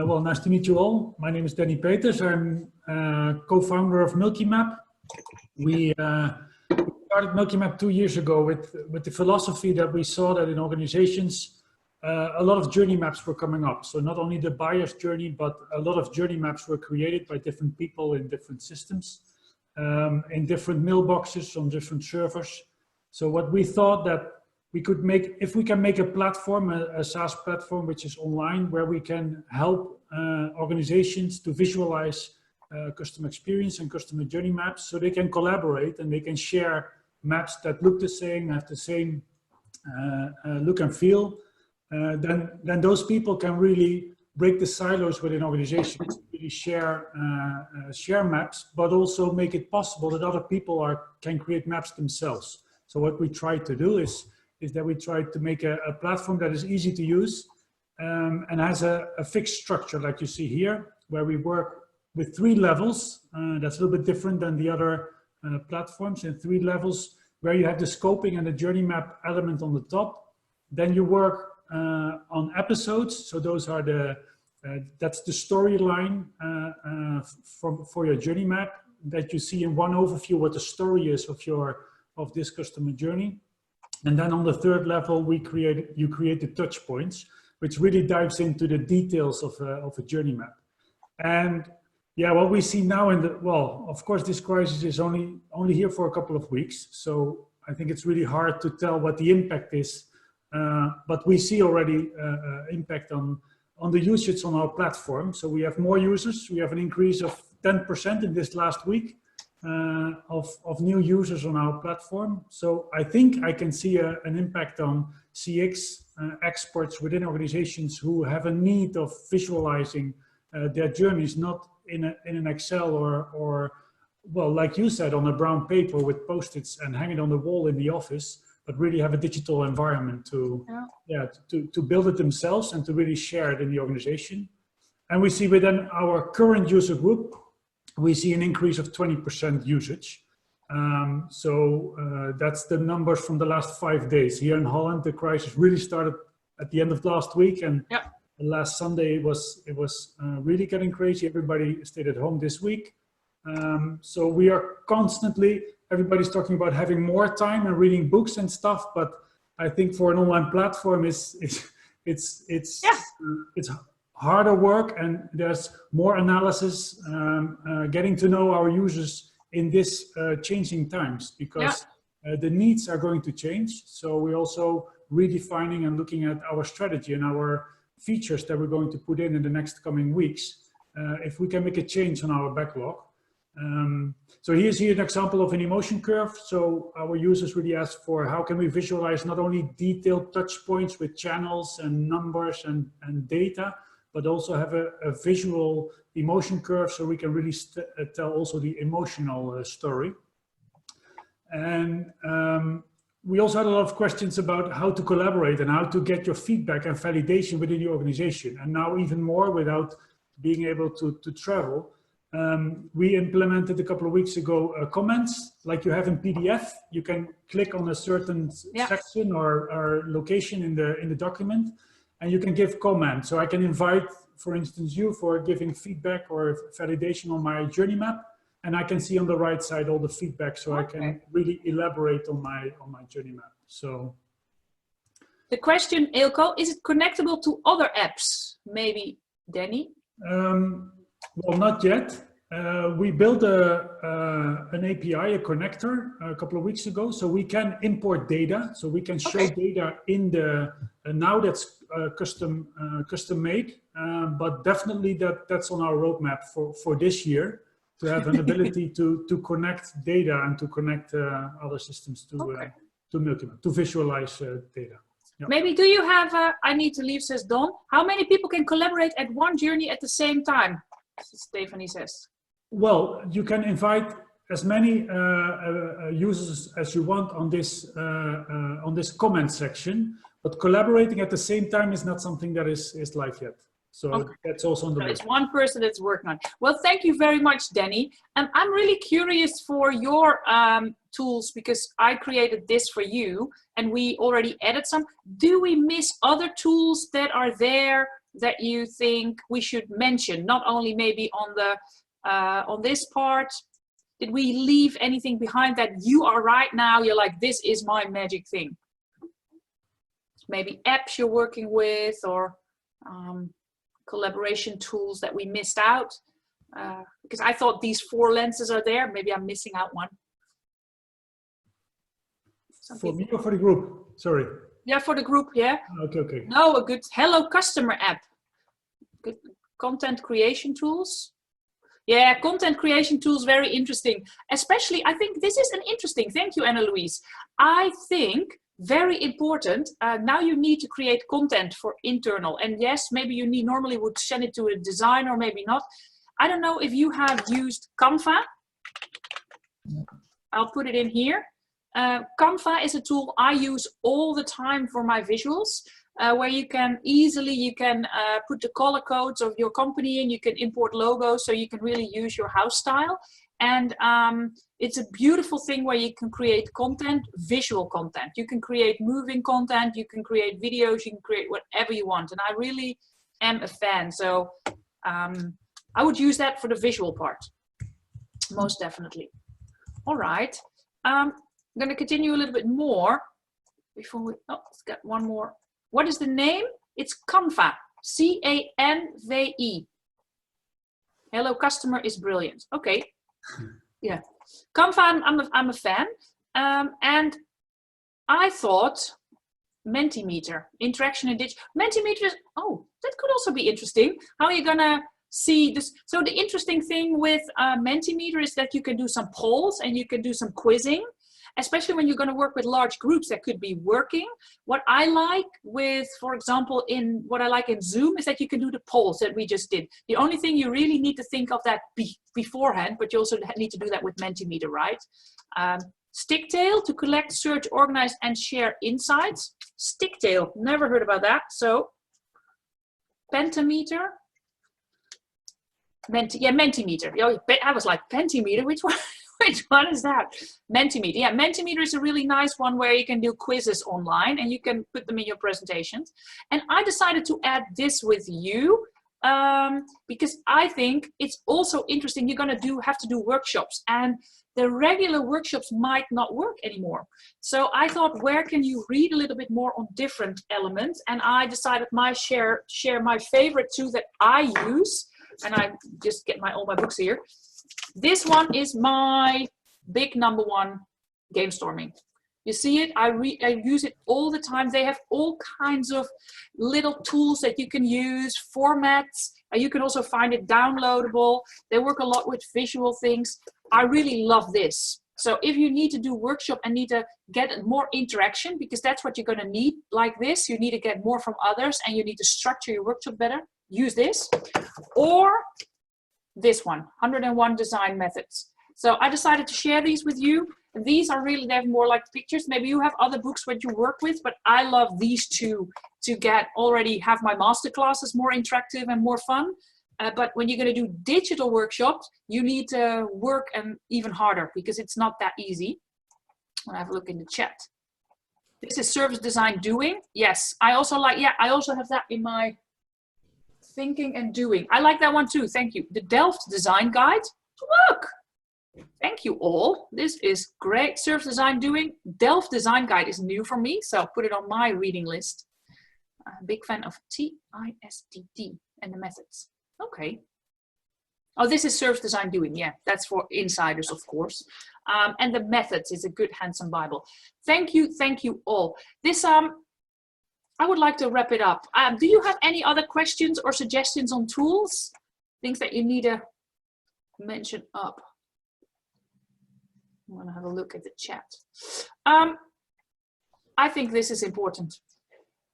well, nice to meet you all. My name is Danny Peters. I'm co-founder of Milky Map. We started Milky Map 2 years ago with the philosophy that we saw that in organizations, a lot of journey maps were coming up. So not only the buyer's journey, but a lot of journey maps were created by different people in different systems, in different mailboxes on different servers. So what we thought that we could make, if we can make a platform, a SaaS platform, which is online, where we can help organizations to visualize customer experience and customer journey maps, so they can collaborate and they can share maps that look the same, have the same look and feel, then those people can really break the silos within organizations, really share maps, but also make it possible that other people can create maps themselves. So what we try to do is that we try to make a platform that is easy to use and has a fixed structure, like you see here, where we work with 3 levels. That's a little bit different than the other platforms, in 3 levels, where you have the scoping and the journey map element on the top. Then you work on episodes. So those are that's the storyline for your journey map, that you see in one overview what the story is of this customer journey. And then on the 3rd level, you create the touch points, which really dives into the details of a journey map. And yeah, what we see now well, of course, this crisis is only here for a couple of weeks. So I think it's really hard to tell what the impact is. But we see already impact on the usage on our platform. So we have more users. We have an increase of 10% in this last week. Of new users on our platform. So I think I can see an impact on CX experts within organizations who have a need of visualizing their journeys, not in an Excel or, well, like you said, on a brown paper with Post-its and hang it on the wall in the office, but really have a digital environment to build it themselves and to really share it in the organization. And we see within our current user group, we see an increase of 20% usage. That's the numbers from the last 5 days. Here in Holland, the crisis really started at the end of last week, and last Sunday it was really getting crazy. Everybody stayed at home this week. So we are constantly, everybody's talking about having more time and reading books and stuff, but I think for an online platform, it's harder work, and there's more analysis, getting to know our users in this changing times, because the needs are going to change. So we're also redefining and looking at our strategy and our features that we're going to put in the next coming weeks if we can make a change on our backlog. So here's an example of an emotion curve. So our users really ask for how can we visualize not only detailed touch points with channels and numbers and data, but also have a visual emotion curve so we can really tell also the emotional story. And we also had a lot of questions about how to collaborate and how to get your feedback and validation within the organization. And now even more without being able to travel. We implemented a couple of weeks ago comments like you have in PDF. You can click on a certain section or location in the document, and you can give comments. So I can invite, for instance, you for giving feedback or validation on my journey map, and I can see on the right side all the feedback, so I can really elaborate on my journey map. So the question, Eelco, is it connectable to other apps? Maybe, Danny? Well, not yet. We built an API, a connector, a couple of weeks ago, so we can import data. So we can show data in the now that's custom made, but definitely that's on our roadmap for this year, to have an ability to connect data and to connect other systems to Meetup, to visualize data. Yep. Maybe do you have, I need to leave, says Don. How many people can collaborate at one journey at the same time? Stephanie says. Well, you can invite as many users as you want on this comment section, but collaborating at the same time is not something that is live yet. So that's also on the list. It's one person that's working on it. Well, thank you very much, Danny. And I'm really curious for your tools, because I created this for you and we already added some. Do we miss other tools that are there that you think we should mention? Not only maybe on the on this part. Did we leave anything behind that you are right now? You're like, this is my magic thing. Maybe apps you're working with, or collaboration tools that we missed out. Because I thought these 4 lenses are there. Maybe I'm missing out one. For me or for the group? Sorry. Yeah, for the group, yeah. Okay. No, a good Hello Customer app. Good content creation tools. Yeah, content creation tools, very interesting. Especially, I think this is an interesting, thank you, Anna-Louise. I think very important, now you need to create content for internal. And yes, maybe you normally would send it to a designer, maybe not. I don't know if you have used Canva. I'll put it in here. Canva is a tool I use all the time for my visuals, where you can easily, put the color codes of your company in, you can import logos, so you can really use your house style. And it's a beautiful thing where you can create content, visual content. You can create moving content, you can create videos, you can create whatever you want. And I really am a fan. So I would use that for the visual part, most definitely. All right. I'm going to continue a little bit more before we, let's get one more. What is the name? It's Canva, C-A-N-V-E. Hello Customer is brilliant. Okay. Yeah. Canva, I'm a fan. And I thought Mentimeter, interaction and digital. Mentimeter, that could also be interesting. How are you going to see this? So the interesting thing with Mentimeter is that you can do some polls and you can do some quizzing, especially when you're going to work with large groups that could be working. What I like with, for example, what I like in Zoom is that you can do the polls that we just did. The only thing you really need to think of that beforehand, but you also need to do that with Mentimeter, right? Sticktail to collect, search, organize, and share insights. Sticktail, never heard about that. So Pentameter. Mentimeter. I was like, Pentimeter, which one? Which one is that? Mentimeter. Yeah, Mentimeter is a really nice one where you can do quizzes online and you can put them in your presentations. And I decided to add this with you because I think it's also interesting. You're going to have to do workshops, and the regular workshops might not work anymore. So I thought, where can you read a little bit more on different elements? And I decided share my favorite two that I use. And I just get all my books here. This one is my big #1, game storming. You see it? I use it all the time. They have all kinds of little tools that you can use, formats. You can also find it downloadable. They work a lot with visual things. I really love this. So if you need to do workshop and need to get more interaction, because that's what you're going to need like this, you need to get more from others and you need to structure your workshop better, use this. Or this one, 101 design methods. So I decided to share these with you. These are really, they're more like pictures. Maybe you have other books that you work with, but I love these two to have my master classes more interactive and more fun. But when you're going to do digital workshops, you need to work even harder because it's not that easy. I'll have a look in the chat. This is service design doing. Yes, I also have that in my thinking and doing. I like that one too. Thank you. The Delft design guide. Look. Thank you all. This is great. Service design doing. Delft design guide is new for me, so I'll put it on my reading list. I'm a big fan of TISTD and the methods. Okay. Oh, this is service design doing. Yeah, that's for insiders, of course. And the methods is a good handsome Bible. Thank you all. This I would like to wrap it up. Do you have any other questions or suggestions on tools? Things that you need to mention up? I want to have a look at the chat. I think this is important.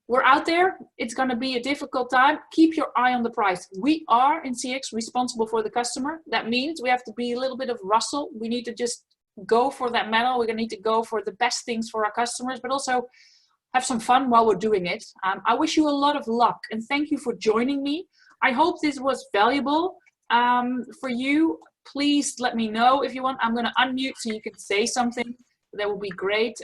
We're out there. It's going to be a difficult time. Keep your eye on the price. We are in CX responsible for the customer. That means we have to be a little bit of Russell. We need to just go for that medal. We're going to need to go for the best things for our customers, but also have some fun while we're doing it. I wish you a lot of luck and thank you for joining me. I hope this was valuable for you. Please let me know if you want. I'm going to unmute so you can say something. That will be great.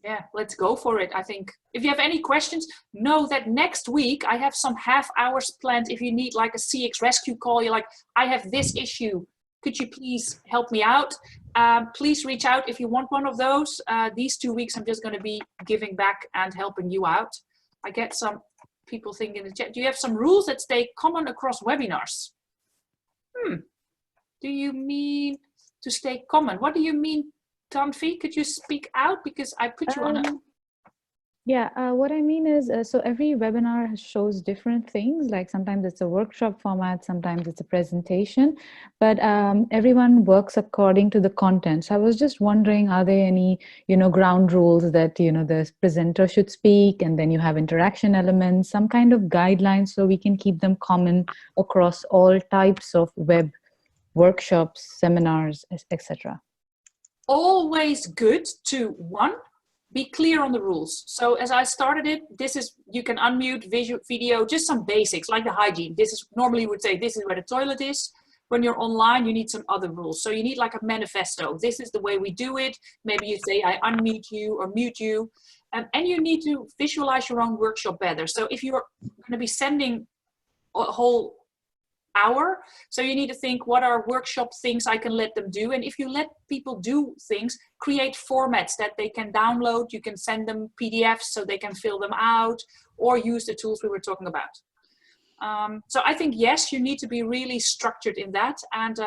Yeah, let's go for it. I think if you have any questions, know that next week I have some half hours planned. If you need like a CX rescue call, you're like, I have this issue. Could you please help me out? Please reach out if you want one of those. These 2 weeks, I'm just going to be giving back and helping you out. I get some people thinking in the chat, do you have some rules that stay common across webinars? Do you mean to stay common? What do you mean, Tanvi? Could you speak out? Because I put you on a... Yeah, what I mean is, so every webinar shows different things. Like sometimes it's a workshop format, sometimes it's a presentation, but everyone works according to the content. So I was just wondering, are there any, ground rules that, the presenter should speak, and then you have interaction elements, some kind of guidelines so we can keep them common across all types of web workshops, seminars, etc. Always good to, one, be clear on the rules. So as I started it, you can unmute video, just some basics like the hygiene. This is normally you would say, this is where the toilet is. When you're online, you need some other rules. So you need like a manifesto. This is the way we do it. Maybe you say, I unmute you or mute you. And you need to visualize your own workshop better. So if you're going to be sending a whole hour, so you need to think, what are workshop things I can let them do? And if you let people do things, create formats that they can download. You can send them PDFs so they can fill them out, or use the tools we were talking about. So I think, yes, you need to be really structured in that and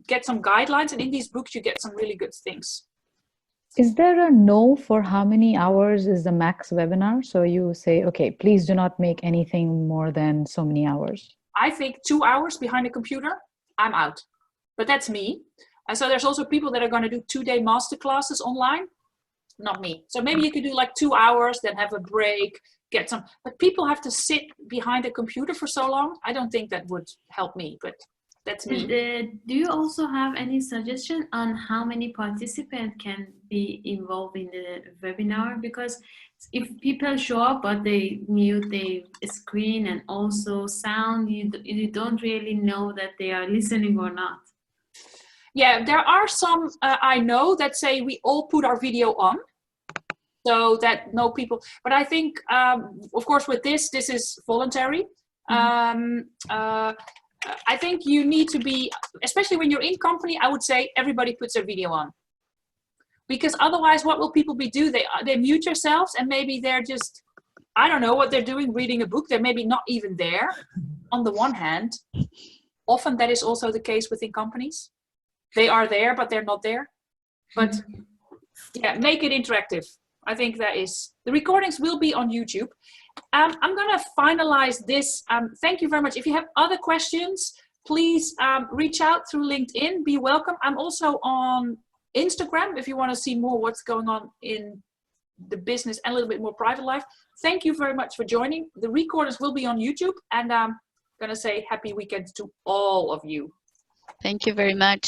get some guidelines. And in these books, you get some really good things. Is there a no for how many hours is the max webinar? So you say, okay, please do not make anything more than so many hours. I think 2 hours behind a computer, I'm out. But that's me. And so there's also people that are going to do 2-day master classes online. Not me. So maybe you could do like 2 hours, then have a break, get some. But people have to sit behind a computer for so long. I don't think that would help me, but that's me. Do you also have any suggestion on how many participants can be involved in the webinar? Because if people show up but they mute the screen and also sound, you don't really know that they are listening or not. Yeah, there are some I know that say we all put our video on so that no people, but I think, of course, with this is voluntary. I think you need to be, especially when you're in company, I would say everybody puts their video on. Because otherwise, what will people do? They mute themselves and maybe they're just, I don't know what they're doing, reading a book. They're maybe not even there. On the one hand, often that is also the case within companies. They are there, but they're not there. But yeah, make it interactive. I think that is, the recordings will be on YouTube. I'm gonna finalize this. Thank you very much. If you have other questions, please reach out through LinkedIn, be welcome. I'm also on Instagram if you wanna see more what's going on in the business and a little bit more private life. Thank you very much for joining. The recordings will be on YouTube, and I'm gonna say happy weekend to all of you. Thank you very much.